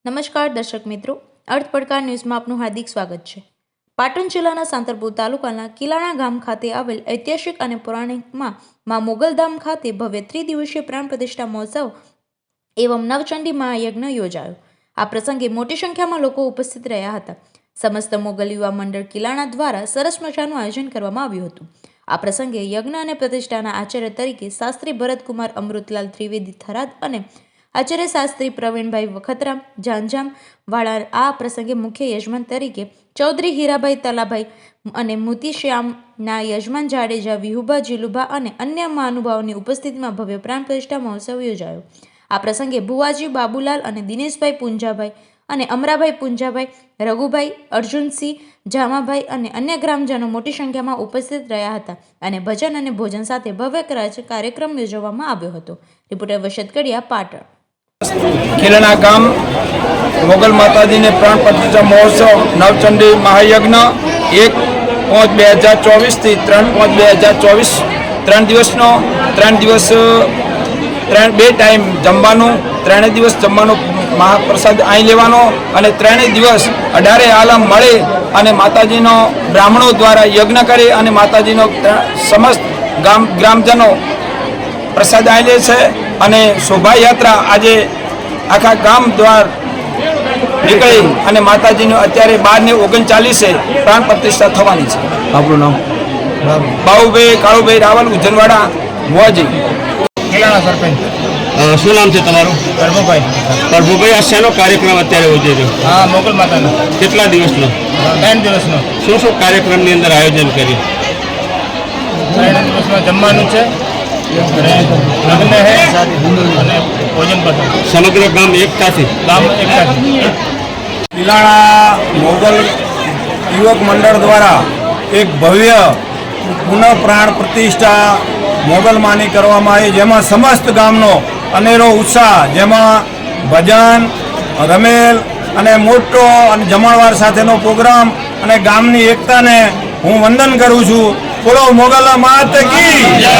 નમસ્કાર દર્શક મિત્રો, અર્થ પડકાર ન્યૂઝમાં આપનું હાર્દિક સ્વાગત છે। પાટણ જિલ્લાના સાંતરપુર તાલુકાના કિલાણા ગામ ખાતે આવેલ ઐતિહાસિક અને પૌરાણિકમાં માં મોગલધામ ખાતે ભવ્ય ત્રિદિવસીય પ્રાણ પ્રતિષ્ઠા મહોત્સવ એવં નવચંડી મહાયજ્ઞ યોજાયો। આ પ્રસંગે મોટી સંખ્યામાં લોકો ઉપસ્થિત રહ્યા હતા। સમસ્ત મોગલ યુવા મંડળ કિલાણા દ્વારા સરસ મજાનું આયોજન કરવામાં આવ્યું હતું। આ પ્રસંગે યજ્ઞ અને પ્રતિષ્ઠાના આચાર્ય તરીકે શાસ્ત્રી ભરતકુમાર અમૃતલાલ ત્રિવેદી થરાદ અને આચાર્ય શાસ્ત્રી પ્રવીણભાઈ વખતરામ જાંજામ વાળા આ પ્રસંગે મુખ્ય યજમાન તરીકે ચૌધરી હીરાભાઈ તલાભાઈ અને મોતીશ્યામના યજમાન જાડેજા વિહુભા જીલુભા અને અન્ય મહાનુભાવોની ઉપસ્થિતિમાં ભવ્ય પ્રાણ પ્રતિષ્ઠા મહોત્સવ યોજાયો। આ પ્રસંગે ભુવાજી બાબુલાલ અને દિનેશભાઈ પુંજાભાઈ અને અમરાભાઈ પુંજાભાઈ, રઘુભાઈ, અર્જુનસિંહ, જામાભાઈ અને અન્ય ગ્રામજનો મોટી સંખ્યામાં ઉપસ્થિત રહ્યા હતા અને ભજન અને ભોજન સાથે ભવ્ય કાર્યક્રમ યોજવામાં આવ્યો હતો। રિપોર્ટર વશત કડિયા, પાટણ। કિલાણા ગામ મોગલ માતાજીને પ્રાણ પ્રતિષ્ઠા મહોત્સવ નવચંડી મહાયજ્ઞ 1/5/2024 થી 3/5/2024 3 દિવસનો 3 દિવસ 2 ટાઈમ જમવાનું, 3 દિવસ જમવાનો મહાપ્રસાદ અહીં લેવાનો અને 3 દિવસ 18 આલમ મળે અને માતાજીનો બ્રાહ્મણો દ્વારા યજ્ઞ કરે અને માતાજીનો સમસ્ત ગ્રામજનો પ્રસાદ અહીં લે છે અને શોભાયાત્રા આજે આખા ગામ દ્વાર નીકળી અને માતાજીનો અત્યારે 12:39 પ્રાણ પ્રતિષ્ઠા થવાની છે। આપણું નામ? બાબુભાઈ કાળુભાઈ રાવલ, ઉજનવાડા, મોજી, કિલાણા સરપંચ। શું નામ છે તમારું? પ્રભુભાઈ। પ્રભુભાઈ, આ શેનો કાર્યક્રમ અત્યારે યોજ્યો છે? હા, મોગલ માતાનો। કેટલા દિવસનો? 3 દિવસનો। શું કાર્યક્રમની અંદર આયોજન કર્યું? 3 દિવસમાં જમવાનું છે, લગ્ન છે અને ભોજન પણ। સમગ્ર ગામ એકતાથી? ગામ એકતાથી। કિલાણા મોગલ યુવક મંડળ દ્વારા એક ભવ્ય પુનઃ પ્રાણ પ્રતિષ્ઠા મોગલમાની કરવામાં આવી, જેમાં સમસ્ત ગામનો અનેરો ઉત્સાહ, જેમાં ભજન, રમેલ અને મોટો અને જમણવાર સાથેનો પ્રોગ્રામ અને ગામની એકતાને હું વંદન કરું છું। બોલો મોગલ માત કી જય।